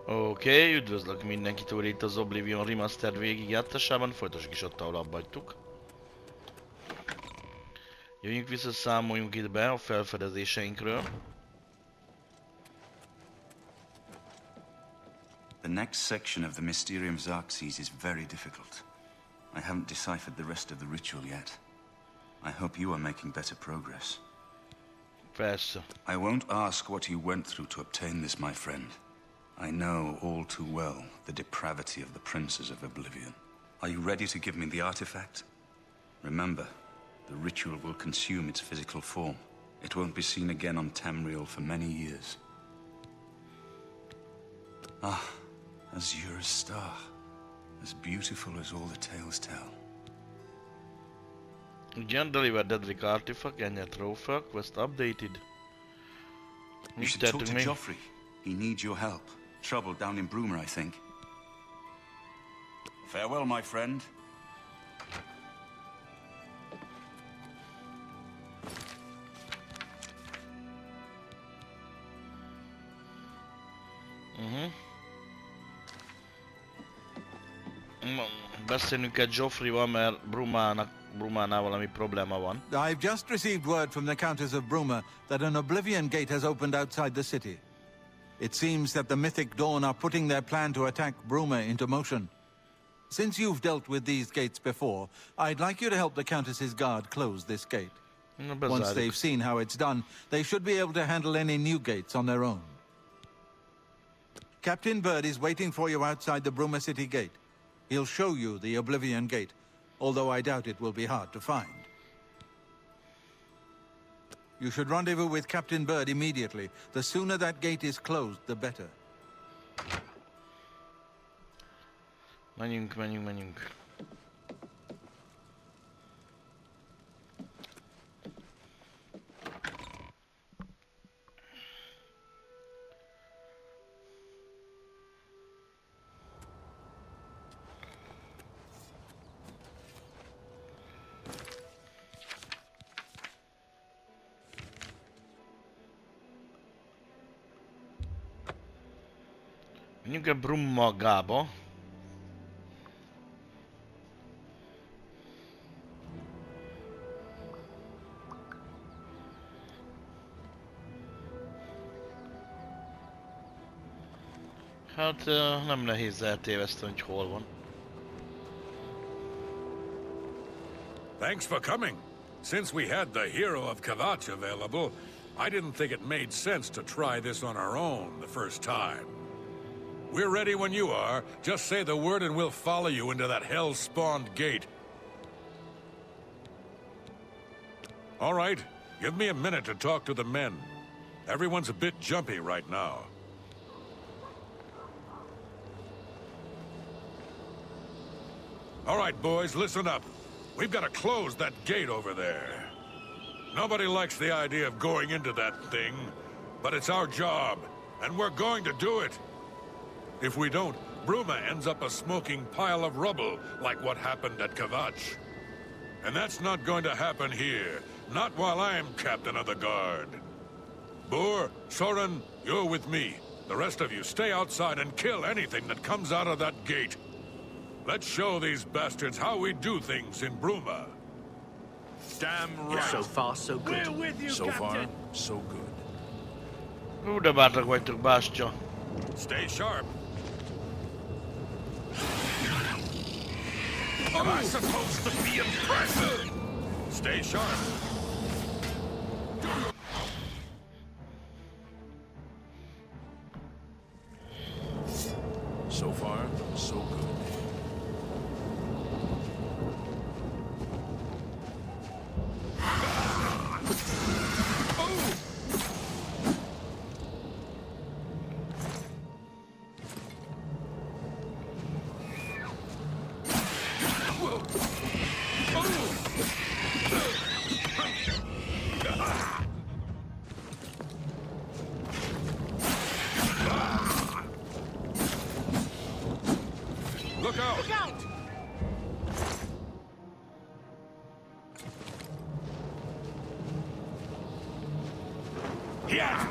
Oké, üdvözlök mindenkit úr itt az Oblivion Remastered végigjátszásában, folytassuk is ott, ahol abba hagytuk. Jöjjünk vissza, számoljunk itt be a felfedezéseinkről. The next section of the Mysterium of Xerxes is very difficult. I haven't deciphered the rest of the ritual yet. I hope you are making better progress. Persze. I won't ask what you went through to obtain this, my friend. I know all too well the depravity of the princes of Oblivion. Are you ready to give me the artifact? Remember, the ritual will consume its physical form. It won't be seen again on Tamriel for many years. Ah, azure as star, as beautiful as all the tales tell. Again, deliver Dedrick artifact and a trophy quest updated. You should talk to Joffrey. He needs your help. Trouble down in Bruma, I think. Farewell, my friend. Beszélnünk kell Joffrey-val, mert Brumánál valami probléma van. I've just received word from the Countess of Bruma that an Oblivion gate has opened outside the city. It seems that the Mythic Dawn are putting their plan to attack Bruma into motion. Since you've dealt with these gates before, I'd like you to help the Countess's guard close this gate. Once they've seen how it's done, they should be able to handle any new gates on their own. Captain Bird is waiting for you outside the Bruma City gate. He'll show you the Oblivion gate, although I doubt it will be hard to find. You should rendezvous with Captain Bird immediately. The sooner that gate is closed, the better. Menjünk. Menjünk a Brummagába. Hát nem nehéz eltéveszteni, hogy hol van. Thanks for coming. Since we had the hero of Kavach available, I didn't think it made sense to try this on our own the first time. We're ready when you are. Just say the word and we'll follow you into that hell-spawned gate. All right, give me a minute to talk to the men. Everyone's a bit jumpy right now. All right, boys, listen up. We've got to close that gate over there. Nobody likes the idea of going into that thing, but it's our job, and we're going to do it. If we don't, Bruma ends up a smoking pile of rubble, like what happened at Kavach. And that's not going to happen here, not while I'm captain of the guard. Boor, Soren, you're with me. The rest of you stay outside and kill anything that comes out of that gate. Let's show these bastards how we do things in Bruma. Damn right. So far, so good. We're with you, so Captain. far, so good. Hú, de bátrak vagytok, bástya. Stay sharp. Am I supposed to be impressive? Stay sharp. So far, so good. Look out! Look out! Yeah!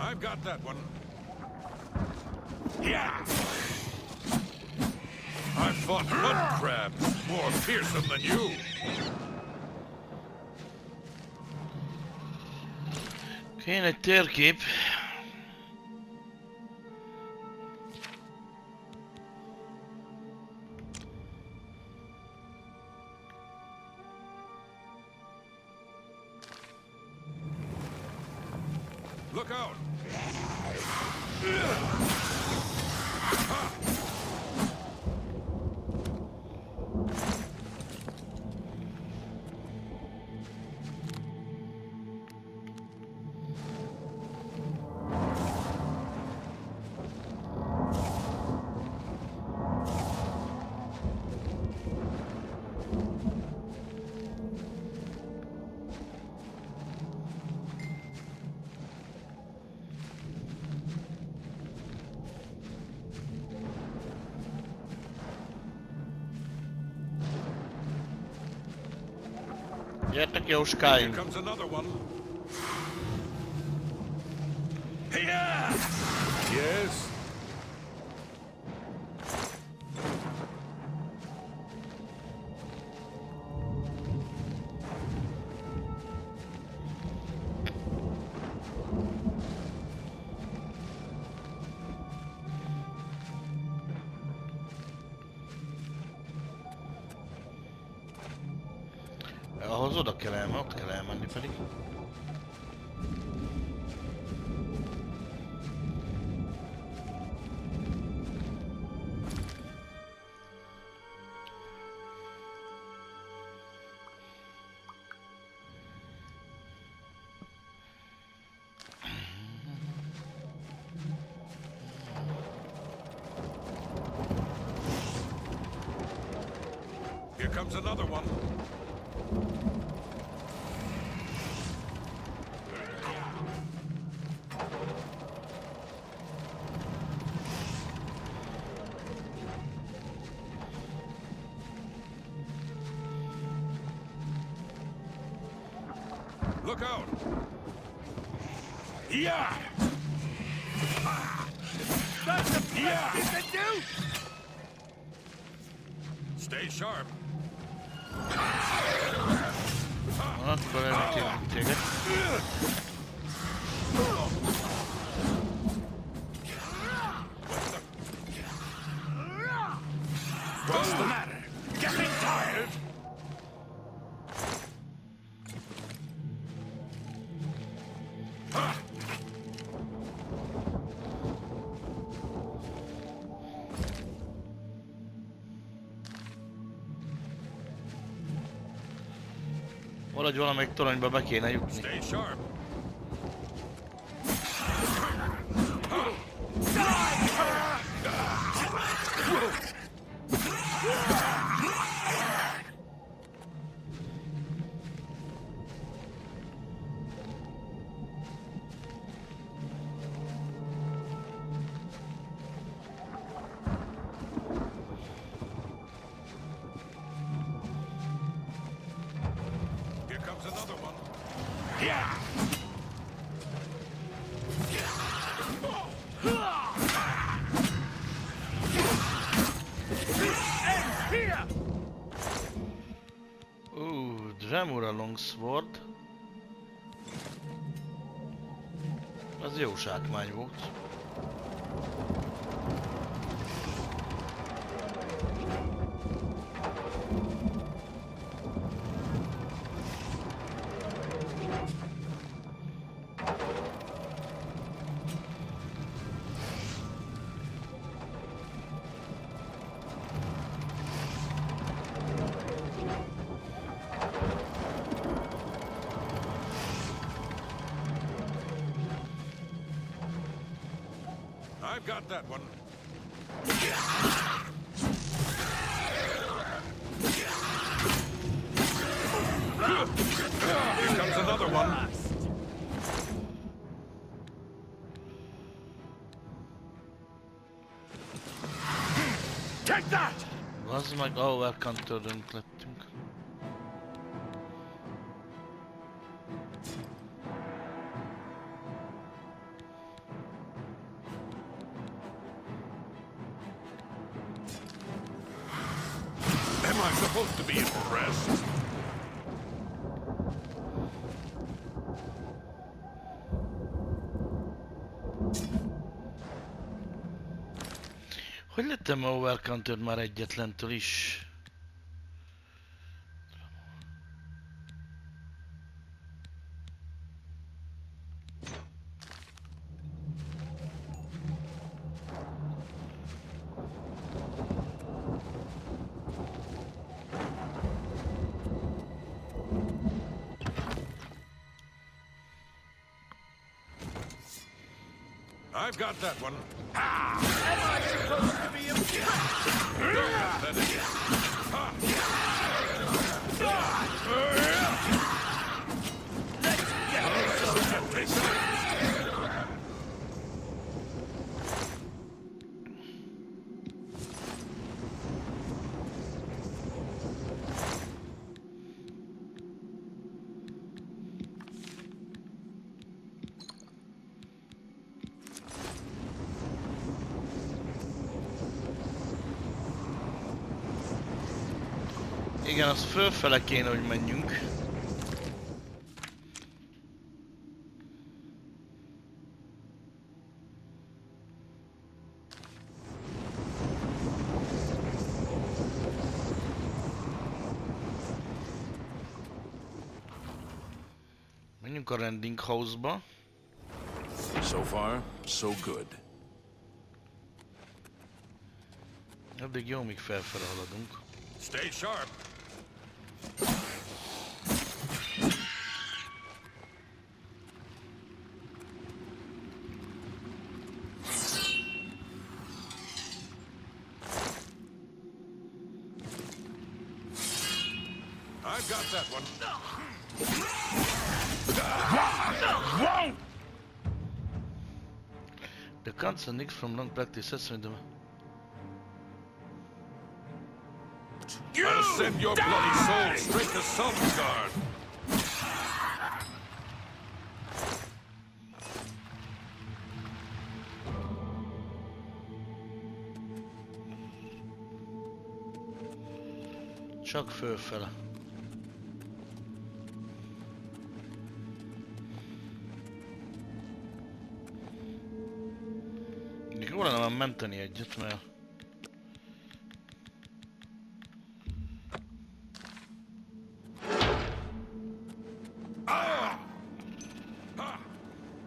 I've got that one. Yeah! I've fought mud crabs more fearsome than you. Kéne egy térkép. Look out! Gyertek, Here Jóskáim! comes another one. Yeah! Yes? Ahhoz oda kell elmenni, ott kell elmenni pedig. Here comes another one. Look out! Yeah! That's the best you can do! Stay sharp. Akkor elkérünk téged. What's the matter? Getting tired? Valahogy valamelyik toronyba be kéne jutni. Stay sharp. Here comes another one. Yeah! Here! Dremura Longsword. Az jó zsákmány volt. I've got that one. Here comes another one. Take that! Az meg overcounter-ünk lettünk. supposed to be impressed? Hogy lettem overcounted már egyetlentől is? I've got that one. Am I supposed to be Igen, az fölfele kéne, hogy menjünk. Menjünk a rending house-ba. So far, so good. Addig jó, míg felfele haladunk. Stay sharp. I've got that one. The constant nicks from long practice has made them. I'll send your bloody soul straight to Salvgard. Csak fölfele. Még jól lenne már menteni egyet, mert...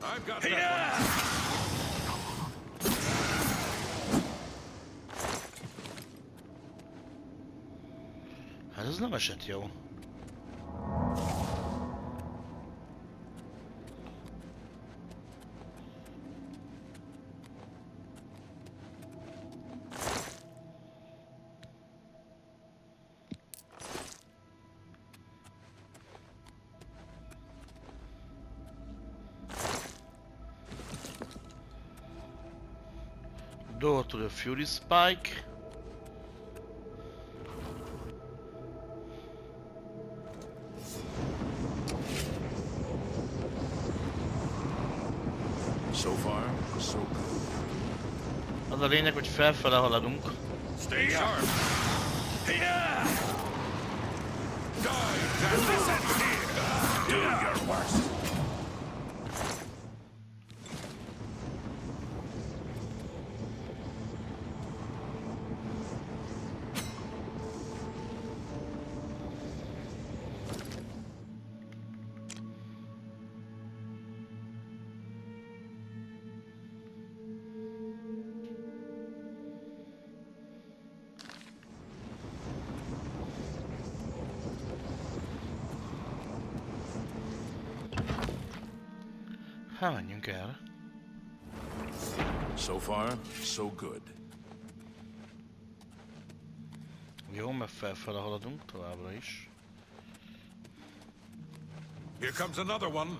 I've got that one. Hát ez nem esett jó. Door to the Fury Spike. So far, so good. Az a lényeg, hogy felfele haladunk. Stay sharp. Yeah. Die, listen here. Do your worst. Hát menjünk el. So far, so good. Jó, mert felfele haladunk továbbra is. Here comes another one. Am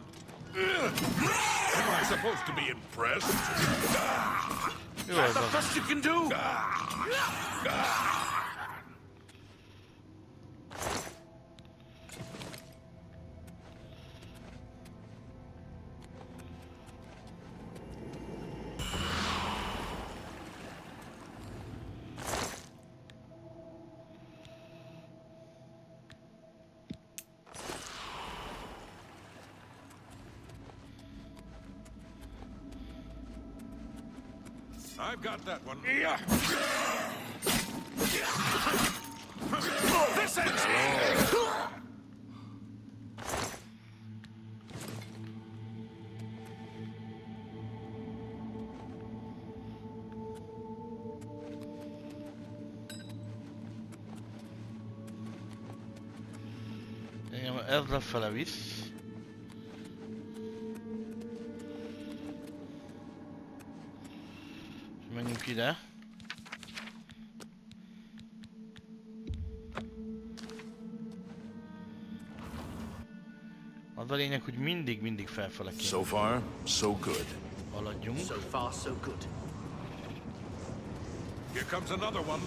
I supposed to be impressed? Jó, ez az. Best you can do. I've got that one. This ends me! Igen, ez lefele visz. Menjünk ide. Az a lényeg, hogy mindig felfele kéne. So far, so good. Haladjunk. So far, so good. Here comes another one.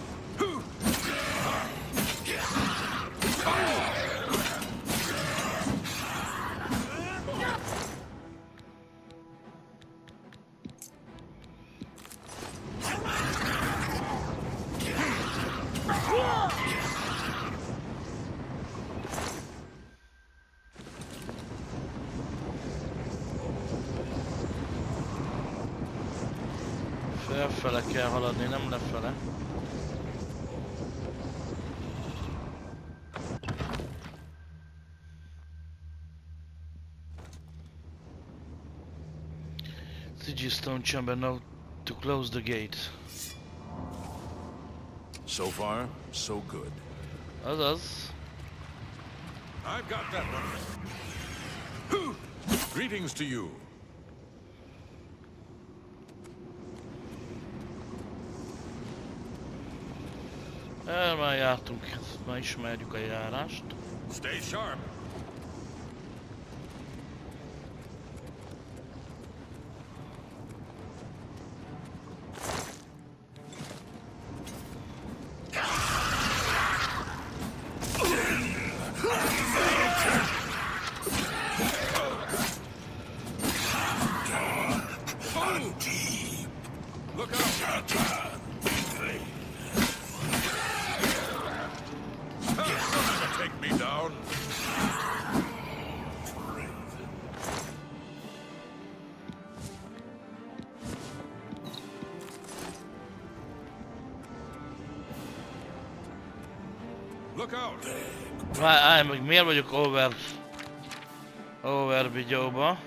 Felfele kell haladni, nem lefele. Stone chamber now to close the gate. So far, so good. Azaz. I've got that one. Greetings to you. Már jártunk, már ismerjük a járást. Stay sharp. Look out! Take me down. Look out. Állj meg, miért vagyok over videóba?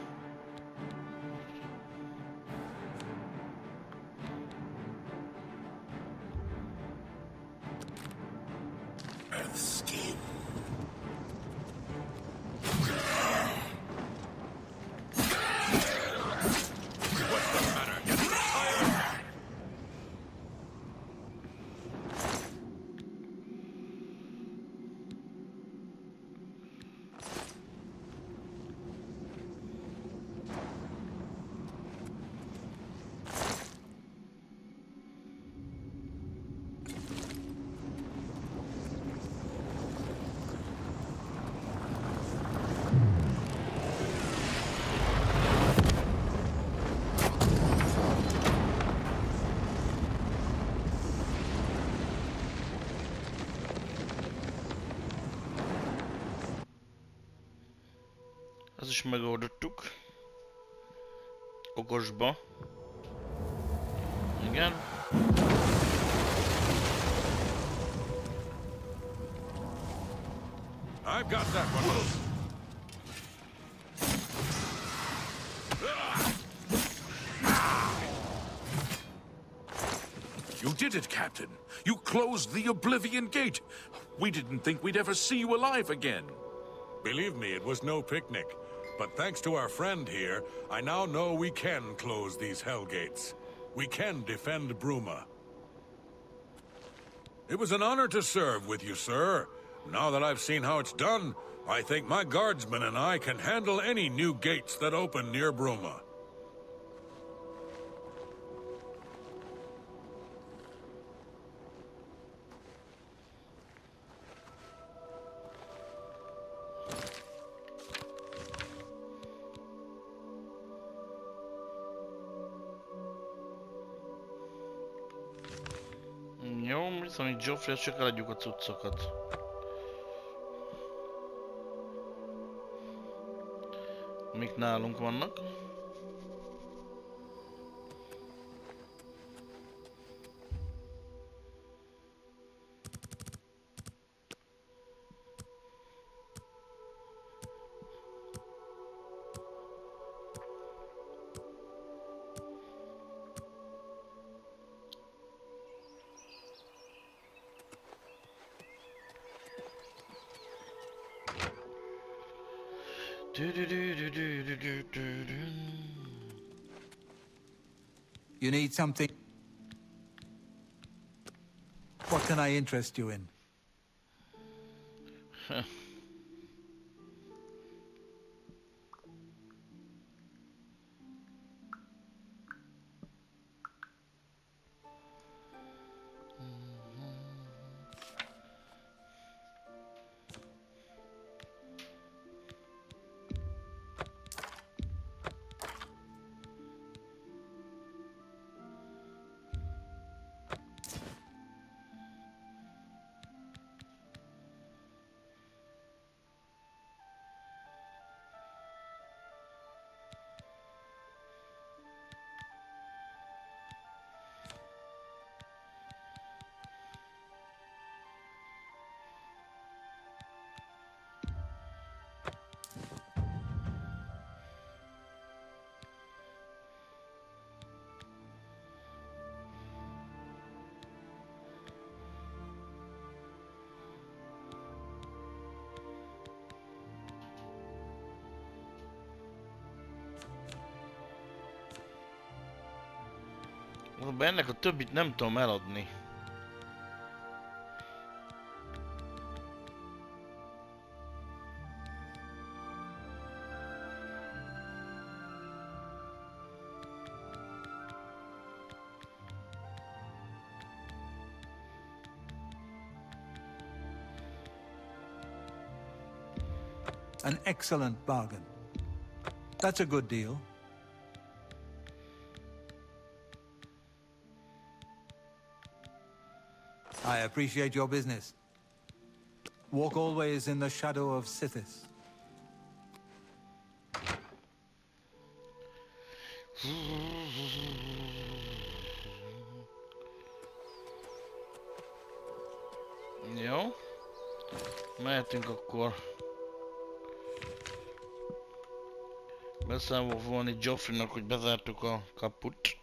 Ezt is megoldottuk. Okosba. Igen. I've got that one. You did it, Captain. You closed the Oblivion gate. We didn't think we'd ever see you alive again. Believe me, it was no picnic. But thanks to our friend here, I now know we can close these hell gates. We can defend Bruma. It was an honor to serve with you, sir. Now that I've seen how it's done, I think my guardsmen and I can handle any new gates that open near Bruma. Jó, viszont Geoffrey, csak eladjuk a cuccokat. Mik nálunk vannak. You need something? What can I interest you in? Ennek a többit nem tudom eladni. An excellent bargain. That's a good deal. I appreciate your business. Walk always in the shadow of Sithis. Jó. Mehetünk akkor. Beszámolni Joffreynak, hogy bezártuk a kaput.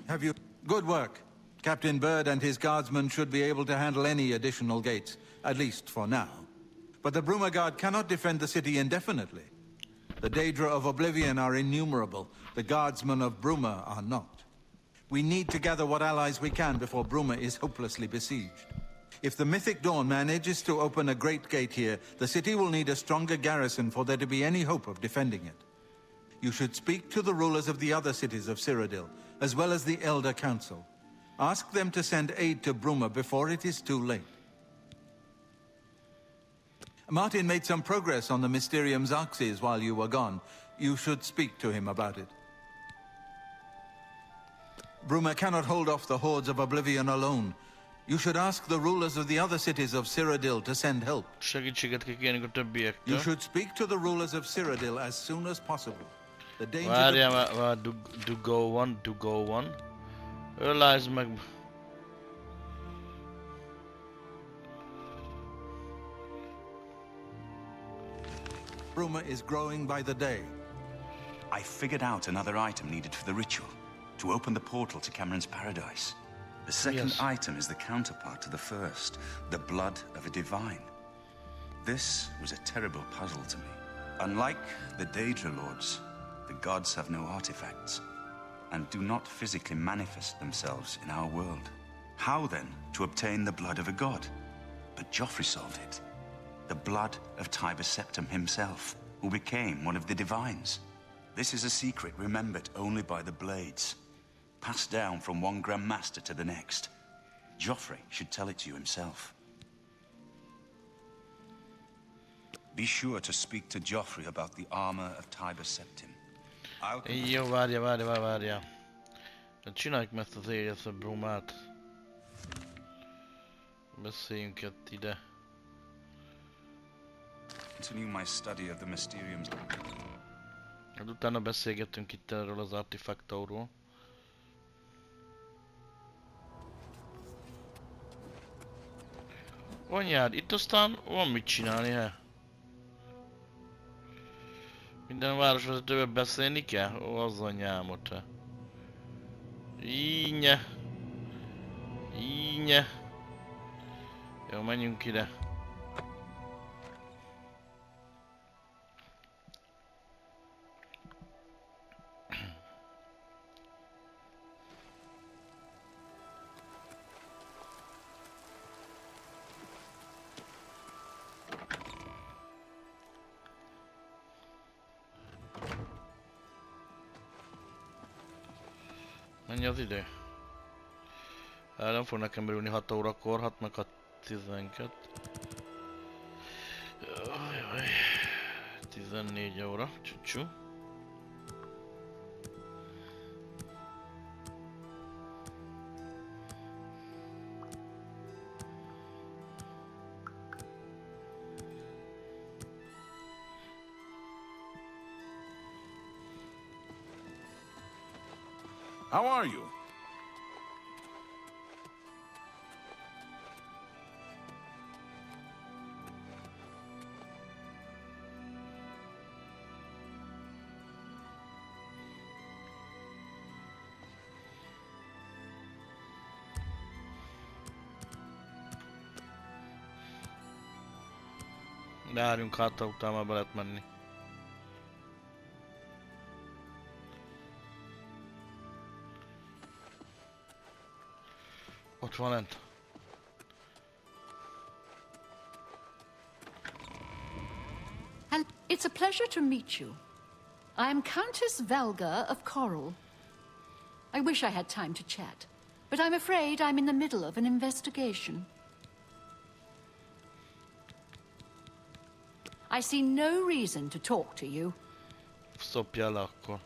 Have you... Good work. Captain Bird and his guardsmen should be able to handle any additional gates, at least for now. But the Bruma Guard cannot defend the city indefinitely. The Daedra of Oblivion are innumerable. The guardsmen of Bruma are not. We need to gather what allies we can before Bruma is hopelessly besieged. If the Mythic Dawn manages to open a great gate here, the city will need a stronger garrison for there to be any hope of defending it. You should speak to the rulers of the other cities of Cyrodiil, as well as the Elder Council. Ask them to send aid to Bruma before it is too late. Martin made some progress on the Mysterium Xarxes while you were gone. You should speak to him about it. Bruma cannot hold off the hordes of Oblivion alone. You should ask the rulers of the other cities of Cyrodiil to send help. Segítséget kell kérnünk a többiektől. You should speak to the rulers of Cyrodiil as soon as possible. The danger Várjál már, do go one. Ölázd meg. Bruma is growing by the day. I figured out another item needed for the ritual, to open the portal to Cameron's paradise. The second item is the counterpart to the first, the blood of a divine. This was a terrible puzzle to me. Unlike the Daedra Lords, the gods have no artifacts, and do not physically manifest themselves in our world. How, then, to obtain the blood of a god? But Joffrey solved it. The blood of Tiber Septim himself, who became one of the divines. This is a secret remembered only by the Blades, passed down from one Grand Master to the next. Joffrey should tell it to you himself. Be sure to speak to Joffrey about the armor of Tiber Septim. Jó, várja. Csináljuk meg ezt az éjjel Brumát. Beszéljünk ide. Continue my study of the Mysteriums. Hát utána beszélgettünk itt erről az artefaktóról. Anyád, itt aztán van mit csinálni, he? Minden városvezetővel beszélni kell? Ó, az anyámot, he. Ínye. Ínye. Jó, menjünk ide. Mennyi az idő? Nem fog nekem belülni 6 órakor, 6 meg 6, 12. Jaj, 14 óra, csúcsú. How are you? Beárjunk hátra, utána be lehet menni. Ott van lent. And it's a pleasure to meet you. I am Countess Velga of Coral. I wish I had time to chat, but I'm afraid I'm in the middle of an investigation. I see no reason to talk to you. Szopjál le akkor.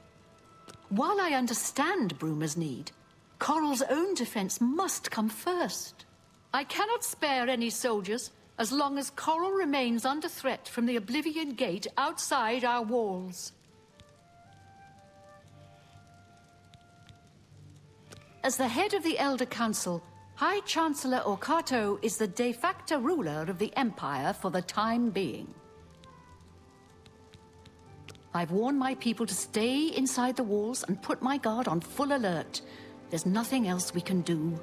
While I understand Bruma's need, Coral's own defense must come first. I cannot spare any soldiers as long as Coral remains under threat from the Oblivion Gate outside our walls. As the head of the Elder Council, High Chancellor Orkato is the de facto ruler of the Empire for the time being. I've warned my people to stay inside the walls and put my guard on full alert. There's nothing else we can do.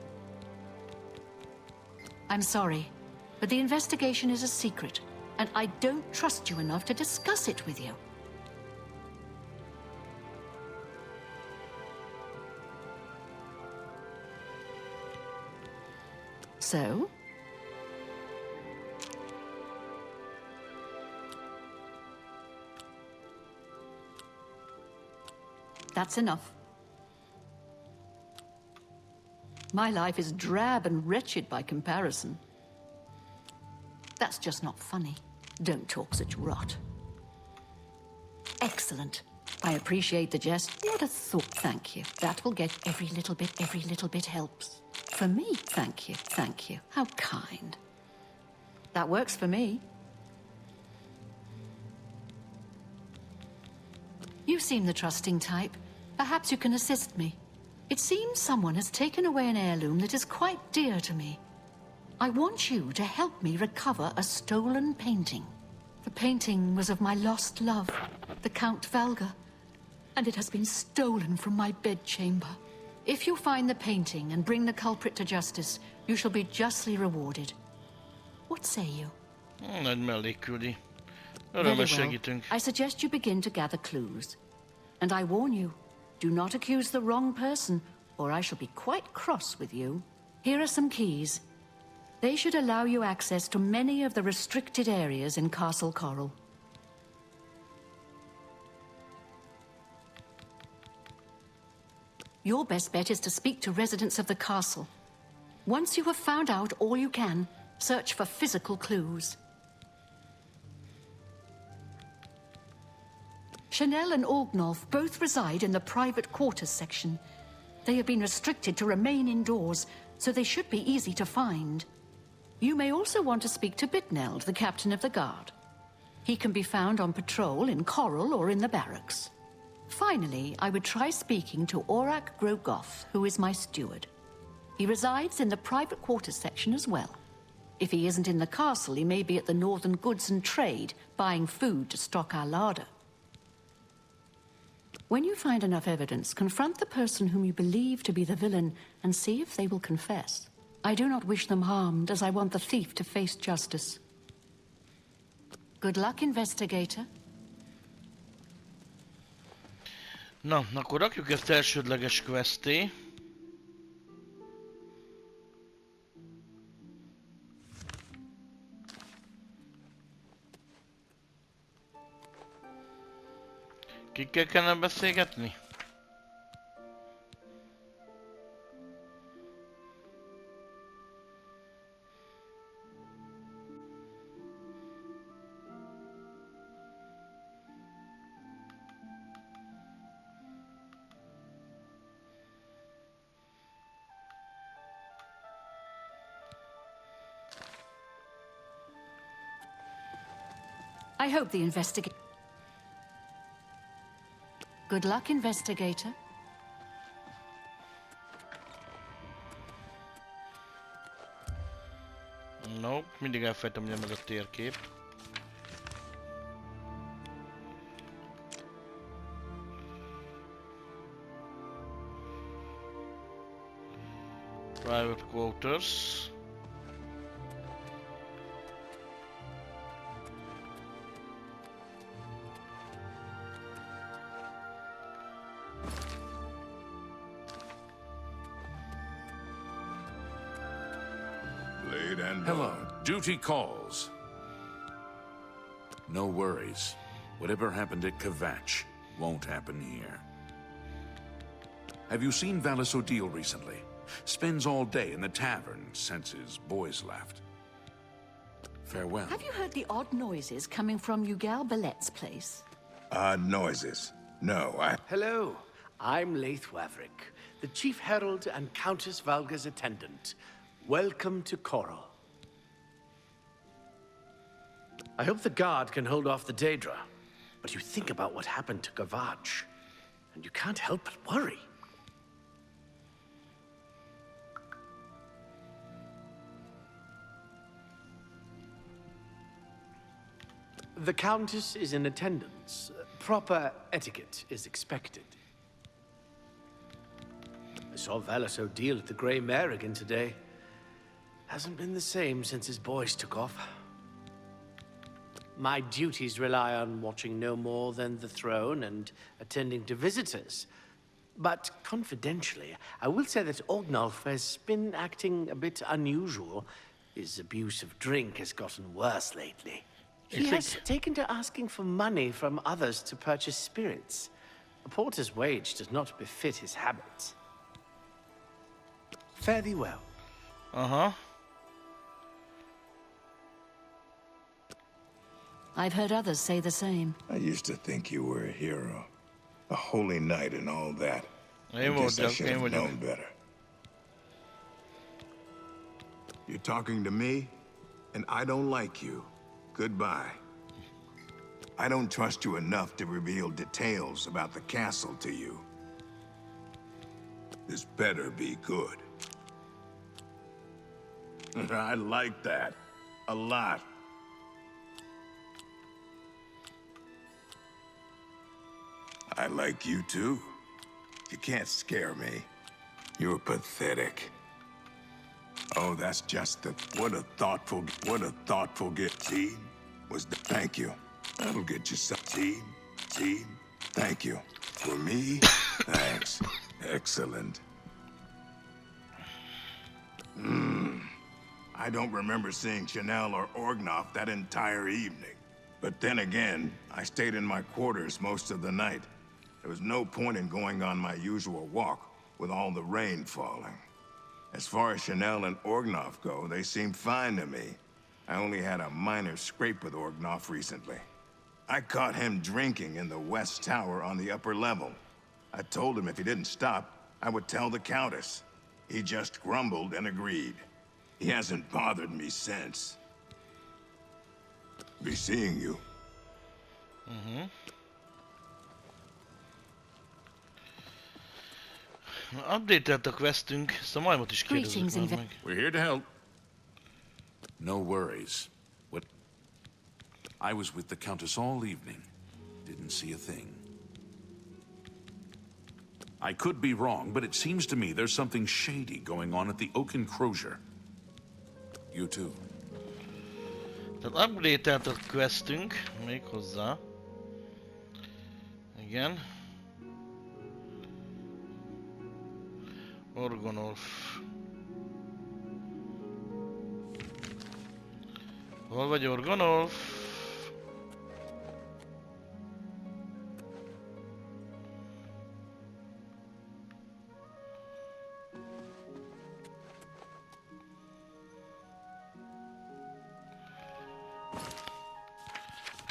I'm sorry, but the investigation is a secret, and I don't trust you enough to discuss it with you. So? That's enough. My life is drab and wretched by comparison. That's just not funny. Don't talk such rot. Excellent. I appreciate the jest. What a thought, thank you. That will get every little bit helps. For me, thank you, thank you. How kind. That works for me. You seem the trusting type. Perhaps you can assist me. It seems someone has taken away an heirloom that is quite dear to me. I want you to help me recover a stolen painting. The painting was of my lost love, the Count Valga, and it has been stolen from my bedchamber. If you find the painting and bring the culprit to justice, you shall be justly rewarded. What say you? Nagy mellékküldi. Very Örömmel well. segítünk. I suggest you begin to gather clues. And I warn you, do not accuse the wrong person, or I shall be quite cross with you. Here are some keys. They should allow you access to many of the restricted areas in Castle Coral. Your best bet is to speak to residents of the castle. Once you have found out all you can, search for physical clues. Chanel and Orgnolf both reside in the private quarters section. They have been restricted to remain indoors, so they should be easy to find. You may also want to speak to Bitneld, the captain of the guard. He can be found on patrol in Coral or in the barracks. Finally, I would try speaking to Orak Grogoth, who is my steward. He resides in the private quarters section as well. If he isn't in the castle, he may be at the Northern Goods and Trade, buying food to stock our larder. When you find enough evidence, confront the person whom you believe to be the villain and see if they will confess. I do not wish them harmed, as I want the thief to face justice. Good luck, investigator. Na, akkor rakjuk ezt elsődleges questé. Kikkel kellene beszélgetni? I hope the investigator... Good luck, investigator. Nope, mindig elfejtem, hogy ez a térkép. Private quarters. Hello. Duty calls. No worries. Whatever happened at Kvatch won't happen here. Have you seen Valis O'Deal recently? Spends all day in the tavern since his boys left. Farewell. Have you heard the odd noises coming from Ugal Ballet's place? Odd noises? No, I... Hello, I'm Leith Waverick, the Chief Herald and Countess Valga's attendant. Welcome to Coral. I hope the guard can hold off the Daedra, but you think about what happened to Kvatch, and you can't help but worry. The Countess is in attendance. Proper etiquette is expected. I saw Valis O'Deal at the Grey Mare again today. Hasn't been the same since his boys took off. My duties rely on watching no more than the throne and attending to visitors. But confidentially, I will say that Orgnolf has been acting a bit unusual. His abuse of drink has gotten worse lately. He has taken to asking for money from others to purchase spirits. A porter's wage does not befit his habits. Fare thee well. Aha. I've heard others say the same. I used to think you were a hero. A holy knight and all that. I Én guess I vagyok, should én have vagyok. known better. You're talking to me? And I don't like you. Goodbye. I don't trust you enough to reveal details about the castle to you. This better be good. I like that. A lot. I like you too. You can't scare me. You're pathetic. Oh, that's just the... What a thoughtful gift. Team was the... Thank you. That'll get you some... Team. Thank you. For me? Thanks. Excellent. I don't remember seeing Chanel or Orgnoff that entire evening. But then again, I stayed in my quarters most of the night. There was no point in going on my usual walk with all the rain falling. As far as Chanel and Orgnoff go, they seem fine to me. I only had a minor scrape with Orgnoff recently. I caught him drinking in the West Tower on the upper level. I told him if he didn't stop, I would tell the Countess. He just grumbled and agreed. He hasn't bothered me since. Be seeing you. Update-elt a questünk, ezt a majmot is kérdezzük Greetings, már meg. We're here to help. No worries. What? I was with the Countess all evening. Didn't see a thing. I could be wrong, but it seems to me there's something shady going on at the Oak Enclosure. You too. Tehát update-elt a questünk, még hozzá. Igen. Orgonolf. Hol vagy Orgonolf?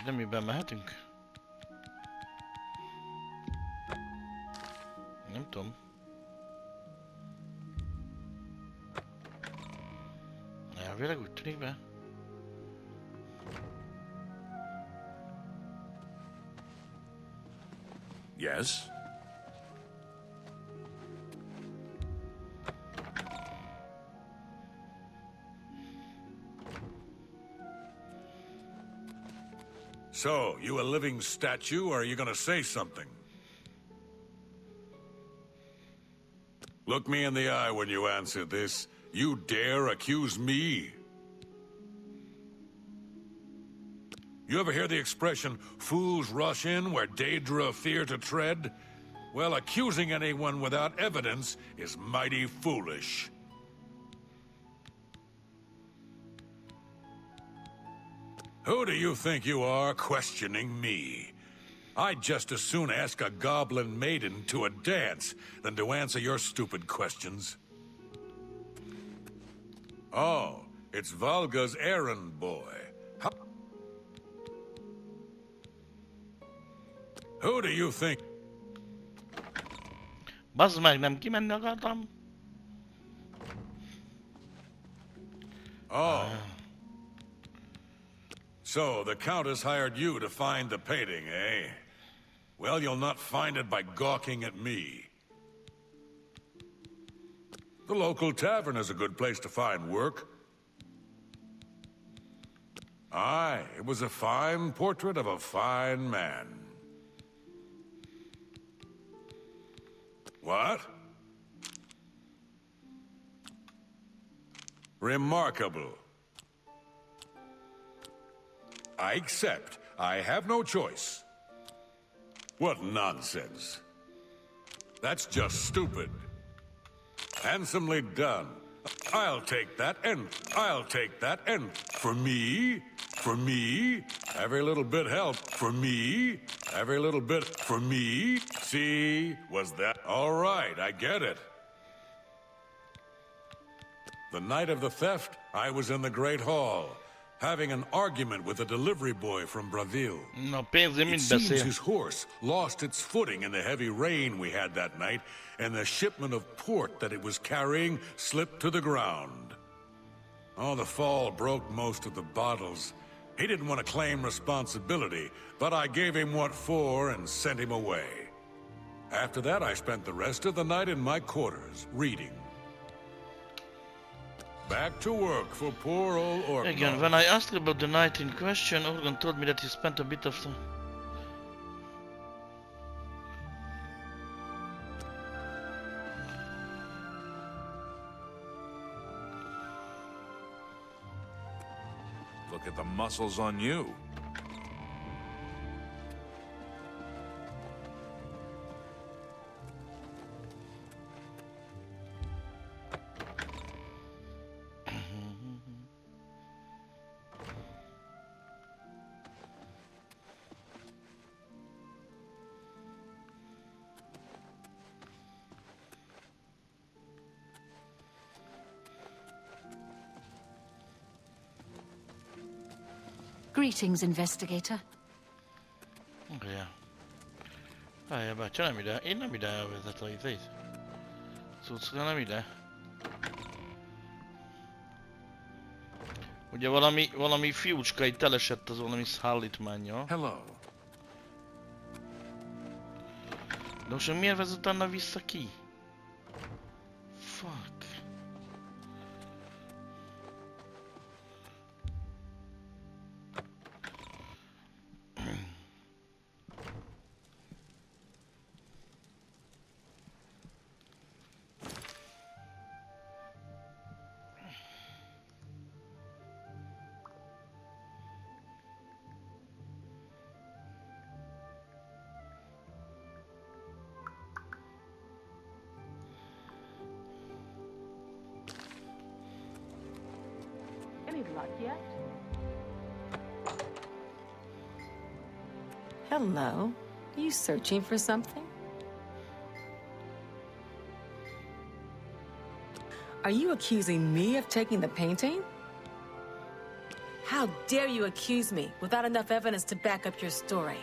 De miben mehetünk? Nem tudom. Elvileg úgy tűnik be. Yes? So, you a living statue, or are you gonna say something? Look me in the eye when you answer this. You dare accuse me? You ever hear the expression, fools rush in where Daedra fear to tread? Well, accusing anyone without evidence is mighty foolish. Who do you think you are questioning me? I'd just as soon ask a goblin maiden to a dance than to answer your stupid questions. Oh, it's Valga's errand boy. Who do you think? Bazd meg, nem kimenni akartam? Oh. So, the Countess hired you to find the painting, eh? Well, you'll not find it by gawking at me. The local tavern is a good place to find work. Aye, it was a fine portrait of a fine man. What? Remarkable. I accept. I have no choice. What nonsense. That's just stupid. Handsomely done. I'll take that, and I'll take that, and for me, every little bit helped. For me, every little bit for me. See, was that all right? I get it. The night of the theft, I was in the Great Hall, having an argument with a delivery boy from Braville. Na, pénzért It mind seems beszél. his horse lost its footing in the heavy rain we had that night, and the shipment of port that it was carrying slipped to the ground. Oh, the fall broke most of the bottles. He didn't want to claim responsibility, but I gave him what for and sent him away. After that, I spent the rest of the night in my quarters, reading. Back to work for poor old Orgon. Again, when I asked about the night in question, Orgon told me that he spent a bit of time. Look at the muscles on you. Greetings, investigator. Ja. Várjál, bácsa, nem ide. Én nem ide elvezet a izét. Cuccra nem ide. Ugye valami fiúcska itt elesett az valami szállítmánnyal. Hello. De most miért vezet utána vissza ki? fuck? Any luck yet? Hello. Are you searching for something? Are you accusing me of taking the painting? How dare you accuse me without enough evidence to back up your story?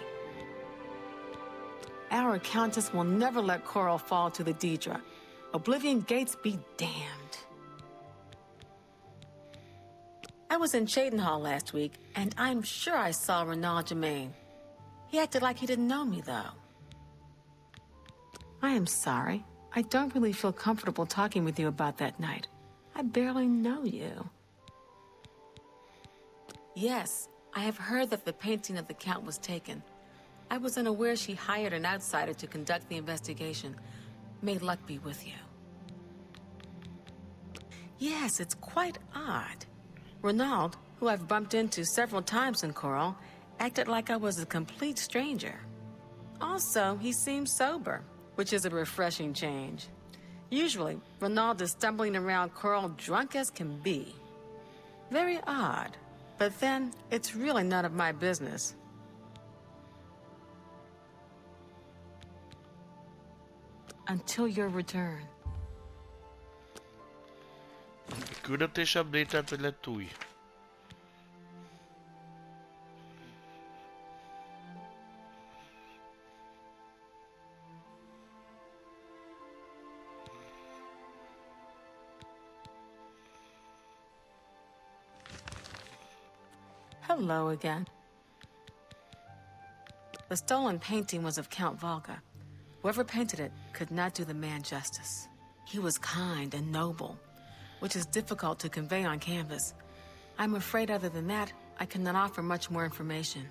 Our Countess will never let Coral fall to the Daedra. Oblivion gates be damned. I was in Cheydinhall last week, and I'm sure I saw Renald Germain. He acted like he didn't know me, though. I am sorry. I don't really feel comfortable talking with you about that night. I barely know you. Yes, I have heard that the painting of the Count was taken. I was unaware she hired an outsider to conduct the investigation. May luck be with you. Yes, it's quite odd. Renald, who I've bumped into several times in Coral, acted like I was a complete stranger. Also, he seemed sober, which is a refreshing change. Usually, Renald is stumbling around Coral drunk as can be. Very odd, but then it's really none of my business. Until your return. Küldetés update-elt, vagy lett új? Hello again. The stolen painting was of Count Volga. Whoever painted it could not do the man justice. He was kind and noble, which is difficult to convey on canvas. I'm afraid other than that, I cannot offer much more information.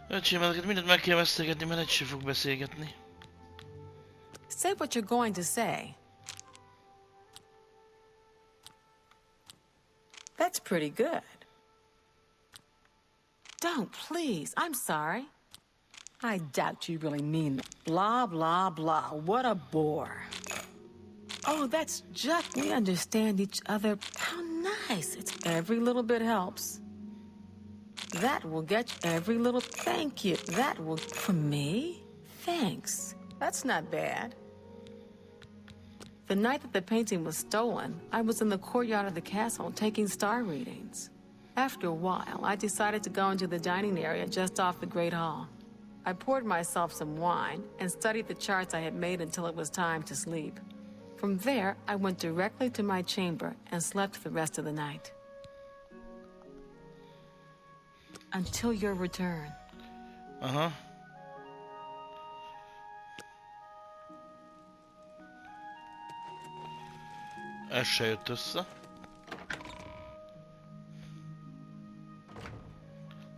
Öcsém, ezeket mindent meg kell beszélgetni, mert egy sem fog beszélgetni. Say what you're going to say. That's pretty good. Don't, please. I'm sorry. I doubt you really mean that. Blah, blah, blah. What a bore. Oh, that's just... We understand each other. How nice. It's every little bit helps. That will get you every little... Thank you. That will... For me? Thanks. That's not bad. The night that the painting was stolen, I was in the courtyard of the castle taking star readings. After a while, I decided to go into the dining area just off the Great Hall. I poured myself some wine and studied the charts I had made until it was time to sleep. From there, I went directly to my chamber and slept the rest of the night. Until your return. Aha. Ez se jött össze.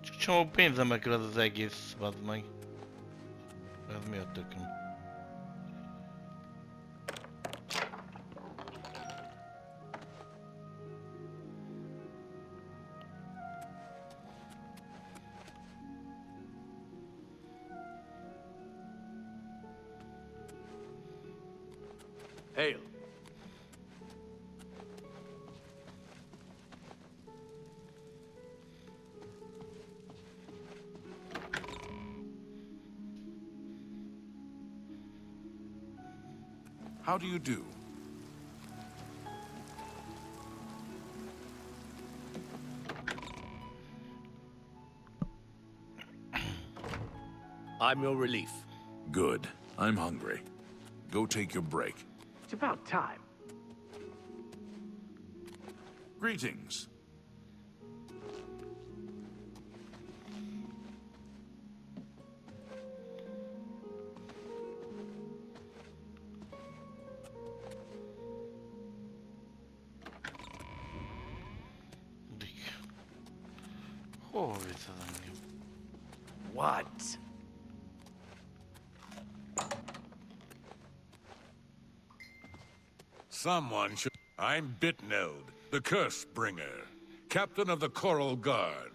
Csak csomó pénzembe kerül ez az egész, vazd meg. Ez mi a tököm? Hail. How do you do? I'm your relief. Good. I'm hungry. Go take your break. It's about time. Greetings. Hol visz az engem? What? Someone should... I'm Bitneld, the Curse Bringer, captain of the Coral Guard.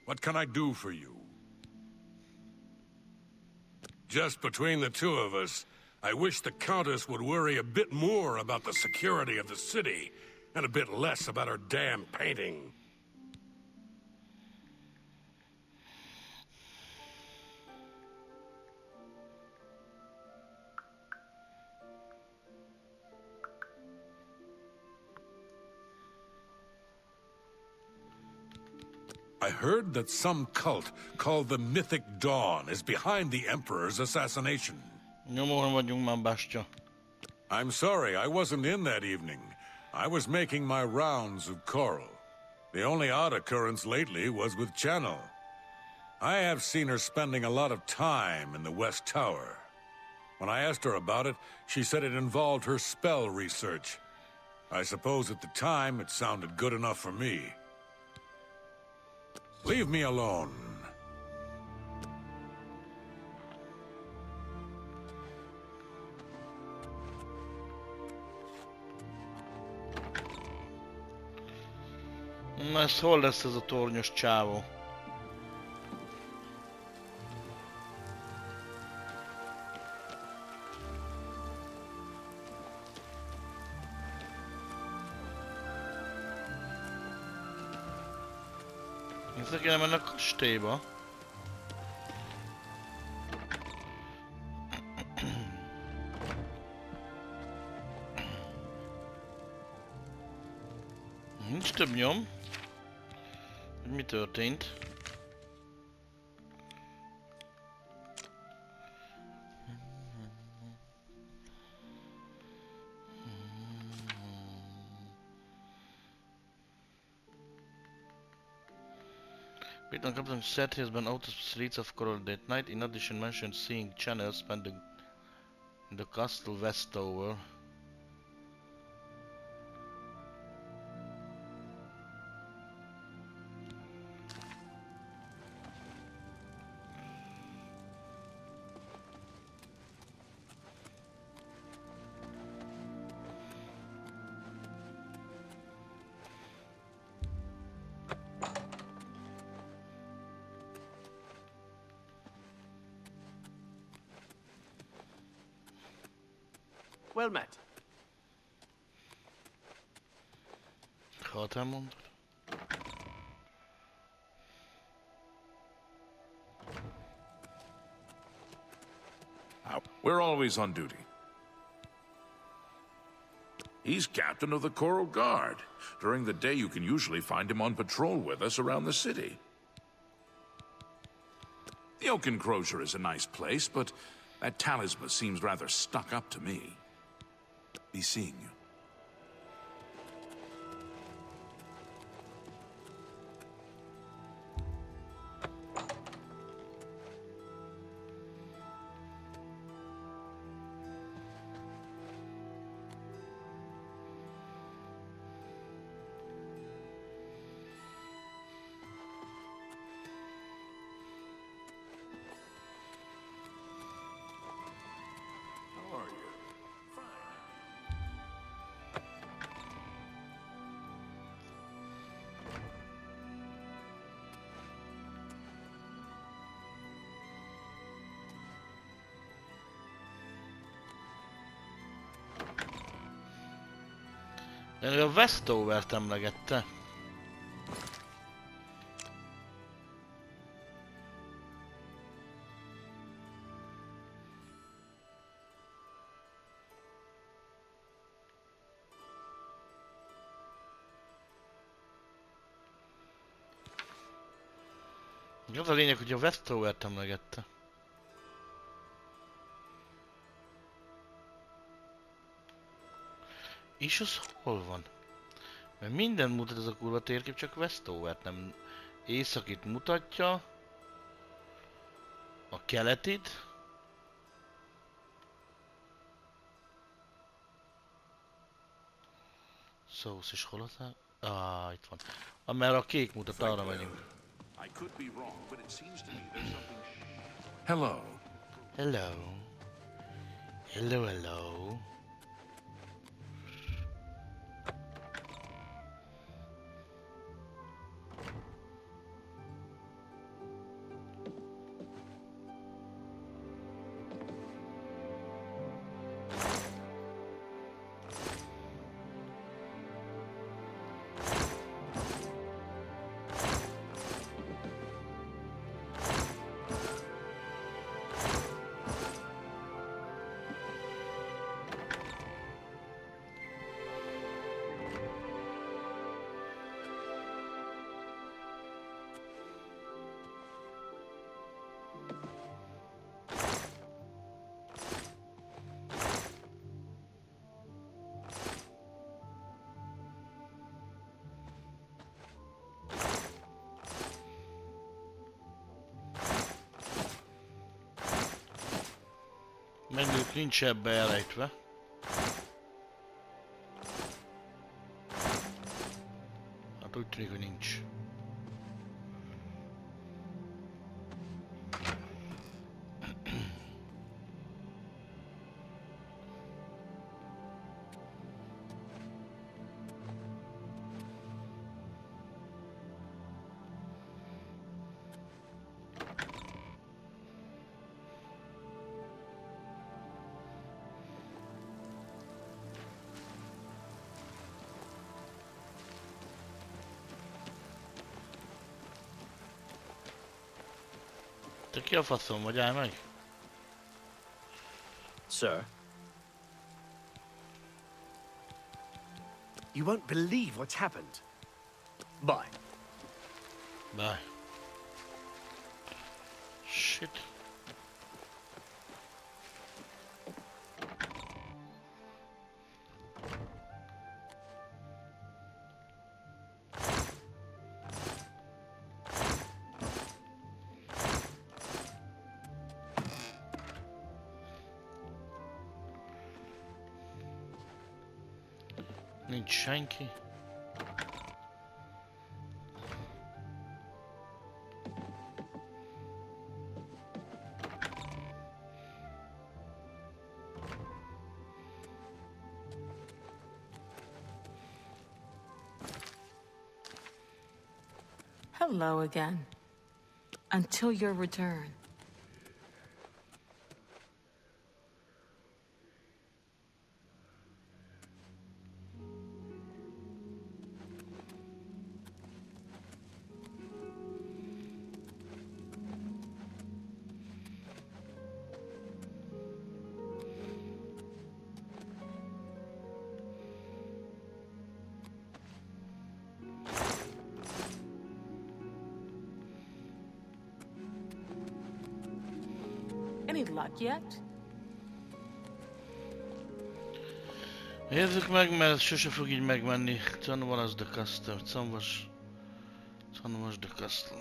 What can I do for you? Just between the two of us, I wish the Countess would worry a bit more about the security of the city, and a bit less about her damn painting. I heard that some cult called the Mythic Dawn is behind the Emperor's assassination. Nyomorban vagyunk már, bástya. I'm sorry, I wasn't in that evening. I was making my rounds of Coral. The only odd occurrence lately was with Channel. I have seen her spending a lot of time in the West Tower. When I asked her about it, she said it involved her spell research. I suppose at the time it sounded good enough for me. Leave me alone. Na, ez hol lesz ez a tornyos csávó? Vissza kéne menni a kastélyba. Nincs több nyom. Hogy mi történt? Britain Captain said he has been out of the streets of Coral that night. In addition, mentioned seeing Channel spending in the castle west tower. Well met. Hát elmondod? We're always on duty. He's captain of the Coral Guard. During the day, you can usually find him on patrol with us around the city. The Oak Enclosure is a nice place, but that talisman seems rather stuck up to me. Be seeing you. How are you? Ő a Westovert emlegette. Az a lényeg, hogy a Westovert emlegette. És az hol van? Mert minden mutat ez a kurva térkép, csak Westovert nem. Északit mutatja. A keletit. South és hol az? Itt van. Amerre a kék mutat, arra megyünk. I could be wrong, but it seems to me there's something... Hello. Hello. Hello, hello. Menők nincs ebbe elejtve. Hát úgy tűnik, hogy nincs. Te ki a faszom vagy, állj meg? Sir? You won't believe what's happened. Bye. Bye. Shit. Nincs senki. Hello again. Until your return. Any luck yet? Nézzük meg, mert sose fog így megmenni. Someone was the custom. Someone was the custom.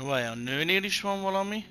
Vajon a nőnél is van valami?